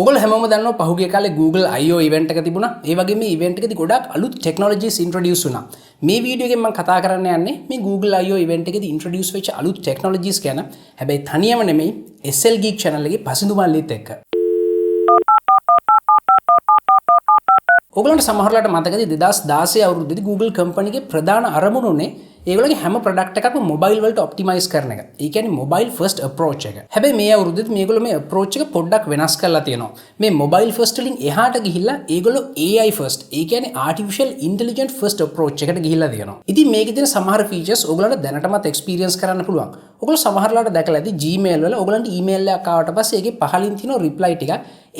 ඔගොල්ලෝ හැමෝම දන්නවා පහුගිය කාලේ Google I/O event එක තිබුණා. ඒ වගේම මේ event එකේදී ගොඩාක් අලුත් technologies introduce වුණා. මේ වීඩියෝ එකෙන් මම කතා කරන්න යන්නේ මේ Google I/O event එකේදී introduce වෙච්ච අලුත් technologies ගැන. හැබැයි තනියම නෙමෙයි SL Geek channel එකේ පසිඳු මල්ලිත් එක්ක. ඔයගලන්ට සමහරලාට මතකද 2016 අවුරුද්දේදී Google company එකේ ප්‍රධාන අරමුණ උනේ ඒගොල්ලෝගේ හැම ප්‍රොඩක්ට් එකක්ම මොබයිල් වලට ඔප්ටිමයිස් කරන එක. ඒ කියන්නේ මොබයිල් ෆර්ස්ට් අප්‍රෝච් එක. හැබැයි මේ අවුරුද්දේදී මේගොල්ලෝ මේ අප්‍රෝච් එක පොඩ්ඩක් වෙනස් කරලා තියෙනවා. මේ මොබයිල් ෆර්ස්ට් වලින් එහාට ගිහිල්ලා ඒගොල්ලෝ AI ෆර්ස්ට්, ඒ කියන්නේ ආටිෆිෂල් ඉන්ටෙලිජන්ට් ෆර්ස්ට් අප්‍රෝච් එකට ගිහිල්ලා තියෙනවා. ඉතින් මේකේ තියෙන සමහර ෆීචර්ස් ඔයගලන්ට දැනටමත් එක්ස්පීරියන්ස් කරන්න පුළුවන්. ඔයගොල්ලෝ සමහරලාට දැකලා ඇති Gmail වල ඔයගලන්ට ඊමේල් එකක් ආවට පස්සේ ඒකේ පහලින් තියෙන රිප්ලයි ටික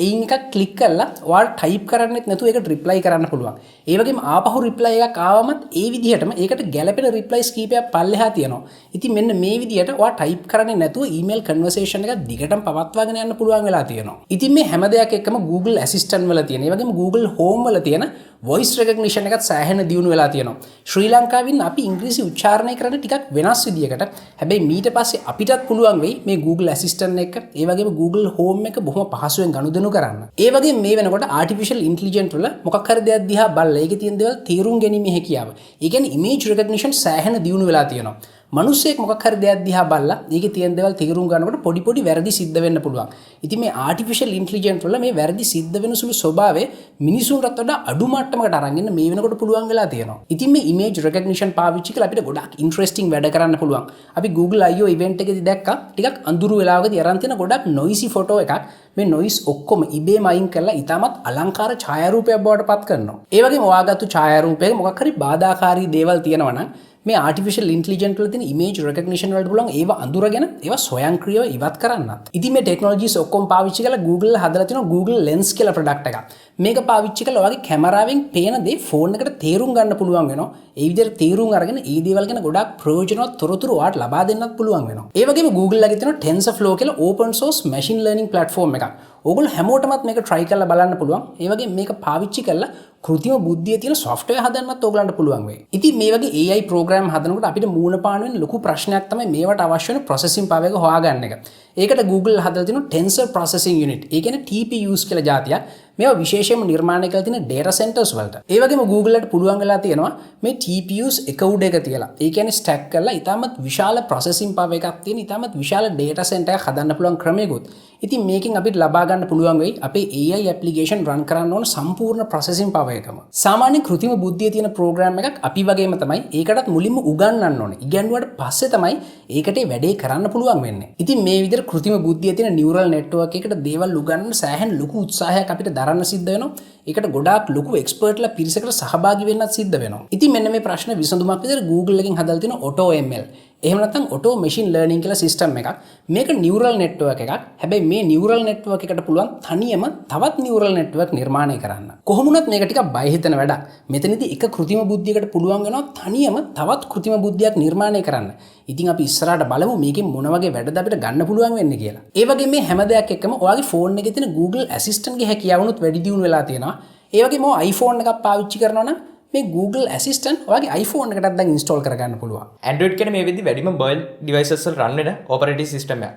එයින් එකක් ක්ලික් කරලා ඔයාලා ටයිප් කරන්නෙත් නැතුව ඒකට රිප්ලයි කරන්න පුළුවන්. ඒ වගේම ආපහු රිප්ලයි එකක් ආවමත් ඒ විදිහටම ඒකට ගැළපෙන රිප්ලයිස් කීපයක් පල්ලෙහා තියෙනවා. ඉතින් මෙන්න මේ විදිහට ඔයා ටයිප් කරන්නේ නැතුව ඊමේල් කන්වර්සේෂන් එක දිගටම පවත්වාගෙන යන්න පුළුවන් වෙලා තියෙනවා. ඉතින් මේ හැම දෙයක් එක්කම Google Assistant වල තියෙන, ඒ වගේම Google Home වල තියෙන voice recognition එකත් සෑහෙන දියුණු වෙලා තියෙනවා. ශ්‍රී ලංකාවෙන් අපි ඉංග්‍රීසි උච්චාරණය කරන්නේ ටිකක් වෙනස් විදියකට. හැබැයි ඊට පස්සේ අපිටත් පුළුවන් වෙයි මේ Google Assistant එක, ඒ වගේම Google Home එක බොහොම පහසුවෙන් ගනුදෙනු කරන්න. ඒ වගේම මේ වෙනකොට artificial intelligence වල මොකක් හරි දෙයක් දිහා බලලා ඒකේ තියෙන දේවල් තේරුම් ගැනීමේ හැකියාව. ඒ කියන්නේ image recognition සෑහෙන දියුණු වෙලා තියෙනවා. මිනිස්සෙක් මොකක් හරි දෙයක් දිහා බලලා ඒකේ තියෙන දේවල් තේරුම් ගන්නකොට පොඩි වැරදි සිද්ධ වෙන්න පුළුවන්. ඉතින් මේ artificial intelligence වල මේ වැරදි සිද්ධ වෙන සුළු ස්වභාවය මිනිසුන්ටත් වඩා අඩු මට්ටමකට අරන් ඉන්න මේ වෙනකොට පුළුවන් වෙලා තියෙනවා. ඉතින් මේ image recognition පාවිච්චි කරලා අපිට ගොඩාක් interesting වැඩ කරන්න පුළුවන්. අපි Google I/O event එකේදී දැක්කා ටිකක් අඳුරු වෙලාවකදී අරන් තියෙන ගොඩාක් noisy photo එකක් මේ noise ඔක්කොම ඉබේම අයින් කරලා ඉතාමත් අලංකාර ඡායාරූපයක් බවට පත් කරනවා. ඒ වගේම ඔයාගත්තු ඡායාරූපයක මොකක් හරි බාධාකාරී දේවල් තියෙනවා නම් මේ artificial intelligence වල තියෙන image recognition වලට පුළුවන් ඒව අඳුරගෙන ඒව ස්වයංක්‍රීයව ඉවත් කරන්නත්. ඉතින් මේ technologies ඔක්කොම පාවිච්චි කරලා Google හදලා තියෙනවා Google Lens කියලා product එකක්. මේක පාවිච්චි කරලා ඔයාගේ කැමරාවෙන් පේන දේ ෆෝන් එකට තේරුම් ගන්න පුළුවන් වෙනවා. ඒ විදිහට තේරුම් අරගෙන ඒ දේවල් ගැන ගොඩාක් ප්‍රයෝජනවත් තොරතුරු ඔයාලට ලබා දෙන්නත් පුළුවන් වෙනවා. ඒ වගේම Google ලගේ තියෙන TensorFlow කියලා open source machine learning platform එකක්. ඕගොල්ලෝ හැමෝටමත් මේක try කරලා බලන්න පුළුවන්. ඒ වගේම මේක පාවිච්චි කරලා කෘත්‍රිම බුද්ධිය තියෙන software හදන්නත් ඕගලන්ට පුළුවන් වෙයි. ඉතින් මේ වගේ AI program හදනකොට අපිට මූණ පාන වෙන ලොකු ප්‍රශ්නයක් තමයි මේවට අවශ්‍ය වෙන processing power එක හොයාගන්න එක. ඒකට Google හදලා තියෙන Tensor Processing Unit. ඒ කියන්නේ TPUs කියලා જાතියක්. මේවා විශේෂයෙන්ම නිර්මාණය කරලා තියෙන data centers වලට. ඒ වගේම Google වලට පුළුවන් වෙලා තියෙනවා මේ TPUs එක උඩ එක තියලා. ඒ කියන්නේ stack කරලා ඉතාමත් විශාල processing power එකක් තියෙන ඉතාමත් විශාල data center එකක් හදන්න පුළුවන් ක්‍රමයකුත්. ඉතින් මේකෙන් අපිට ලබා ගන්න පුළුවන් වෙයි අපේ AI application run කරන්න ඕන සම්පූර්ණ processing power එකම. සාමාන්‍ය කෘත්‍රිම බුද්ධිය තියෙන program එකක් අපි වගේම තමයි ඒකටත් මුලින්ම උගන්වන්න ඕනේ. ඉගෙනුවාට පස්සේ තමයි ඒකට වැඩේ කරන්න පුළුවන් වෙන්නේ. ඉතින් මේ විදිහට කෘත්‍රිම බුද්ධිය තියෙන neural network එකකට දේවල් උගන්වන්න සෑහෙන ලොකු උත්සාහයක් අපිට දරන්න සිද්ධ වෙනවා. ඒකට ගොඩාක් ලොකු එක්ස්පර්ට්ලා පිරිසකට සහභාගී වෙන්නත් සිද්ධ වෙනවා. ඉතින් මෙන්න මේ ප්‍රශ්න විසඳුමක් විදිහට Google එකෙන් හදලා තියෙන AutoML. එහෙම නැත්නම් auto machine learning කියලා සිස්ටම් එකක්. මේක neural network එකක්. හැබැයි මේ neural network එකට පුළුවන් තනියම තවත් neural network නිර්මාණය කරන්න. කොහොම වුණත් මේක ටිකක් බය හිතෙන වැඩක්. මෙතනදී එක කෘත්‍රිම බුද්ධියකට පුළුවන් වෙනවා තනියම තවත් කෘත්‍රිම බුද්ධියක් නිර්මාණය කරන්න. ඉතින් අපි ඉස්සරහට බලමු මේකෙන් මොන වගේ වැඩද අපිට ගන්න පුළුවන් වෙන්නේ කියලා. ඒ වගේ මේ හැම දෙයක් එක්කම ඔයාගේ ෆෝන් එකේ තියෙන Google Assistant ගේ හැකියාවනුත් වැඩි දියුණු වෙලා තියෙනවා. ඒ වගේම ඔය iPhone එකක් පාවිච්චි කරනවා නම් මේ Google Assistant ඔයාගේ iPhone එකටත් දැන් install කරගන්න පුළුවන්. Android කියන්නේ මේ වෙද්දි වැඩිම mobile devices වල run වෙන operating system එකක්.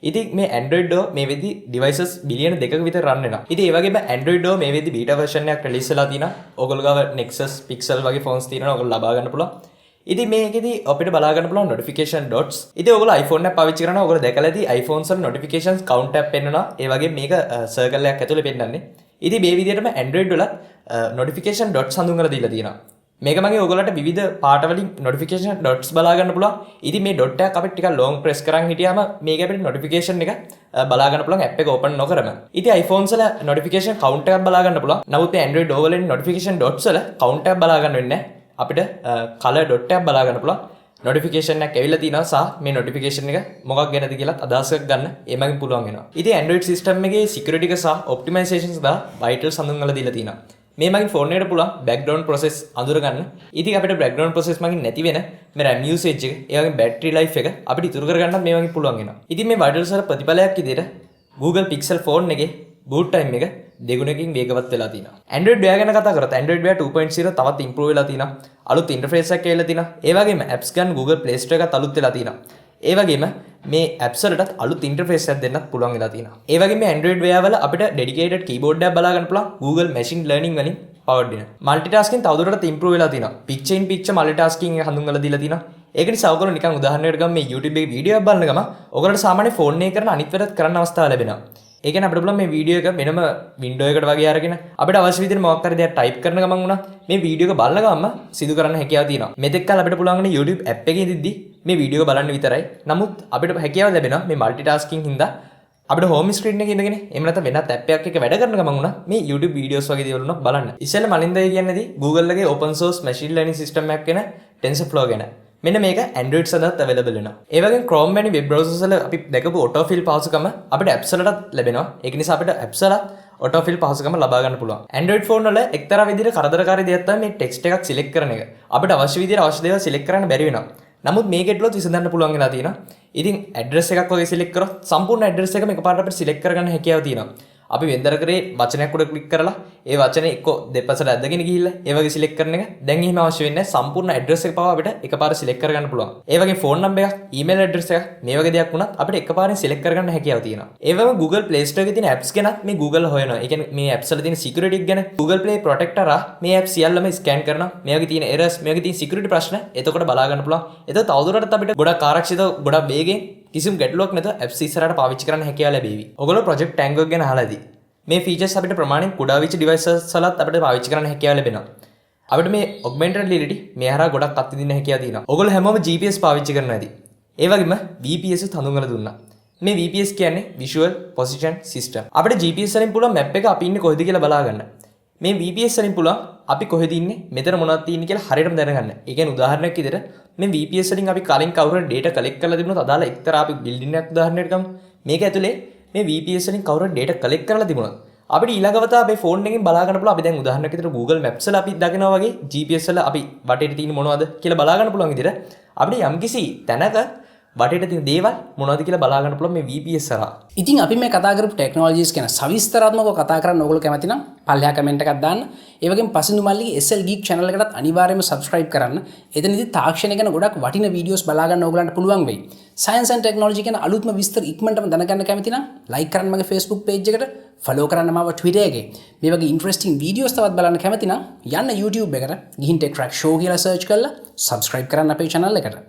ඉතින් මේ Android ඔ මේ වෙද්දි devices බිලියන 2ක විතර run වෙනවා. ඉතින් ඒ වගේම Android ඔ මේ වෙද්දි beta version එකක් release වෙලා තිනවා. ඕගොල්ලෝ ගාව Nexus, Pixel වගේ phones තියෙනවා. ඕගොල්ලෝ ලබා ගන්න පුළුවන්. ඉතින් මේකෙදි අපිට බලා ගන්න පුළුවන් notification dots. ඉතින් ඔයගොල්ලෝ iPhone එක පාවිච්චි කරනවා. ඔයගොල්ලෝ දැකලා ඇති iPhones වල notifications count එක පෙන්වනවා. ඒ වගේ මේක circle එකක් ඇතුලේ පෙන්වන්නේ. ඉතින් මේ විදිහටම Android වල notification dots හඳුන්වලා දීලා තියෙනවා. මේක මගේ ඔයගොල්ලන්ට විවිධ පාට වලින් notification dots බලා ගන්න පුළුවන්. ඉතින් මේ dot එකක් අපිට ටිකක් long press කරන් හිටියාම මේක අපිට notification එක බලා ගන්න පුළුවන් app එක open නොකරම. ඉතින් iPhones වල notification count එකක් බලා ගන්න පුළුවන්. නමුත් මේ Android වල notification dots වල count එකක් බලා ගන්න වෙන්නේ නැහැ. අපිට color dot එකක් බලා ගන්න පුළුවන්. notification එකක් ඇවිල්ලා තිනවා සහ මේ notification එක මොකක් ගැනද කියලාත් අදහසක් ගන්න එමගින් පුළුවන් වෙනවා. ඉතින් Android system එකේ security එක සහ optimization සඳහා vitals හඳුන්වලා දීලා තිනවා. මේ මගින් ෆෝන් එකට පුළුවන් background process අඳුර ගන්න. ඉතින් අපිට background process මගින් නැති වෙන මේ RAM usage එක, ඒ වගේම battery life එක අපිට ඉතුරු කරගන්නත් මේ මගින් පුළුවන් වෙනවා. ඉතින් මේ vitals වල ප්‍රතිඵලයක් විදිහට Google Pixel phone එකේ boot time එක දෙගුණකින් වේගවත් වෙලා තියෙනවා. Android Wear ගැන කතා කරත් Android Wear 2.0 තවත් improve වෙලා තියෙනවා. අලුත් interface එකක් ඇවිල්ලා තියෙනවා. ඒ වගේම apps ගන්න Google Play Store එකත් අලුත් වෙලා තියෙනවා. ඒ වගේම මේ apps වලටත් අලුත් interface එකක් දෙන්නත් පුළුවන් වෙලා තියෙනවා. ඒ වගේම Android wear වල අපිට dedicated keyboard එකක් බලා ගන්න පුළුවන් Google machine learning වලින් powered වෙන. multitasking තවදුරටත් improve වෙලා තියෙනවා. picture in picture multitasking එක හඳුන්වලා දීලා තියෙනවා. ඒක නිසා ඔයගොල්ලෝ නිකන් උදාහරණයකට ගමු මේ YouTube එකේ වීඩියෝ එකක් බලන ගමන් ඔයගොල්ලන්ට සාමාන්‍ය ෆෝන් එකේ කරන අනිත් වැඩත් කරන්න අවස්ථාව ලැබෙනවා. ඒ කියන්නේ අපිට පුළුවන් මේ වීඩියෝ එක වෙනම වින්ඩෝ එකකට වගේ අරගෙන අපිට අවශ්‍ය විදිහට මොකක් හරි දෙයක් ටයිප් කරන ගමන් උනත් මේ වීඩියෝ එක බලන ගමන්ම සිදු කරන්න හැකියාව තියෙනවා. මෙතෙක් කල අපිට පුළුවන් නේ YouTube app එකේ ඉඳිද්දි මේ වීඩියෝ එක බලන්න විතරයි. නමුත් අපිට හැකියාව ලැබෙනවා මේ multitasking හින්දා අපිට home screen එකේ ඉඳගෙන එහෙම නැත්නම් වෙනත් app එකක් එක්ක වැඩ කරන ගමන් උනත් මේ YouTube videos වගේ දේවල් උනත් බලන්න. ඉතින් මලින්දයි කියන්නේදී Google එකේ open source machine learning system එකක් වෙන TensorFlow ගැන. මෙන්න මේක Android සඳහාත් available වෙනවා. ඒ වගේම Chrome වැනි web browsers වල අපි දැකපු autofill පහසුකම අපිට apps වලටත් ලැබෙනවා. ඒක නිසා අපිට apps වල autofill පහසුකම ලබා ගන්න පුළුවන්. Android phone වල එක්තරා විදිහට කරදරකාරී දෙයක් තමයි මේ text එකක් select කරන එක. අපිට අවශ්‍ය විදිහට අවශ්‍ය දේවල් select කරන්න බැරි වෙනවා. නමුත් මේ ගැටලුවත් විසඳන්න පුළුවන් වෙලා තියෙනවා. ඉතින් address එකක් වගේ select කරොත් සම්පූර්ණ address එකම එකපාරට අපිට select කරගන්න හැකියාව තියෙනවා. අපි වෙන්දර කරේ වචනයක් උඩ ක්ලික් කරලා ඒ වචනේ එක්ක දෙපසට ඇදගෙන ගිහිල්ලා ඒ වගේ සිලෙක්ට් කරන එක දැන් එහෙම අවශ්‍ය වෙන්නේ නැහැ. සම්පූර්ණ ඇඩ්‍රස් එක පවා අපිට එකපාර සිලෙක්ට් කරගන්න පුළුවන්. ඒ වගේ ෆෝන් නම්බර් එකක්, ඊමේල් ඇඩ්‍රස් එකක් මේ වගේ දෙයක් වුණත් අපිට එකපාරෙන් සිලෙක්ට් කරගන්න හැකියාව තියෙනවා. ඒ වගේම Google Play Store එකේ තියෙන apps ගැනත් මේ Google හොයනවා. ඒ කියන්නේ මේ apps වල තියෙන security එක ගැන Google Play Protector මේ apps සියල්ලම ස්කෑන් කරනවා. මේ වගේ තියෙන errors, මේ වගේ තියෙන security ප්‍රශ්න එතකොට බලා ගන්න පුළුවන්. එතකොට තවදුරටත් අපිට ගොඩක් ආරක්ෂිතව ගොඩක් වේගෙන් කිසිම ගැටලුවක් නැතුව apps ඉස්සරහට පාවිච්චි කරන්න හැකියාව ලැබෙවි. ඔයගොල්ලෝ Project Tango ගැන අහලා ඇති. මේ features අපිට ප්‍රමාණින් කුඩා වෙච්ච devices වලත් අපිට පාවිච්චි කරන්න හැකියාව ලැබෙනවා. අපිට මේ augmented reality මේ හරහා ගොඩක් අත්විඳින්න හැකියාව තියෙනවා. ඔයගොල්ලෝ හැමෝම GPS පාවිච්චි කරනවා ඇති. ඒ වගේම VPS උත් හඳුන්වලා දුන්නා. මේ VPS කියන්නේ Visual Position System. අපිට GPS වලින් පුළුවන් map එක අපි ඉන්නේ කොහෙද කියලා බලා ගන්න. මේ VPS වලින් පුළුවන් අපි කොහෙද ඉන්නේ මෙතන මොනවද තියෙන්නේ කියලා හරියටම දැනගන්න. ඒ කියන්නේ උදාහරණයක් විදිහට මේ VPS වලින් අපි කලින් කවුරුහරි data collect කරලා තිබුණොත් අදාළ එක්තරා අපි building එකක් උදාහරණයක් ගමු. මේක ඇතුලේ මේ VPS වලින් කවුරුහරි data collect කරලා තිබුණොත් අපිට ඊළඟවත අපේ ෆෝන් එකෙන් බලා ගන්න පුළුවන්. අපි දැන් උදාහරණයක් විදිහට Google Maps වල අපි දකිනවා වගේ GPS වල අපි වටේට තියෙන මොනවද කියලා බලා ගන්න පුළුවන් විදිහට අපිට යම්කිසි තැනක වටේට තියෙන දේවල් මොනවද කියලා බලා ගන්න පුළුවන් මේ VPS හරහා. ඉතින් අපි මේ කතා කරපු ටෙක්නොලොජිස් ගැන සවිස්තරාත්මකව කතා කරන්න ඕගොල්ලෝ කැමති නම් පල්ලෙහා කමෙන්ට් එකක් දාන්න. ඒ වගේම පසින්දු මල්ලිගේ SL Geek channel එකටත් අනිවාර්යයෙන්ම subscribe කරන්න. එතනදී තාක්ෂණය ගැන ගොඩක් වටිනා වීඩියෝස් බලා ගන්න ඕගලන්ට පුළුවන් වෙයි. Science and technology ගැන අලුත්ම විස්තර ඉක්මනටම දැනගන්න කැමති නම් like කරන්න මගේ Facebook page එකට, follow කරන්න මාව Twitter එකේ. මේ වගේ interesting videos තවත් බලන්න කැමති නම් යන්න YouTube එකට ගිහින් Tech Track Show කියලා search කරලා subscribe කරන්න අපේ channel එකට.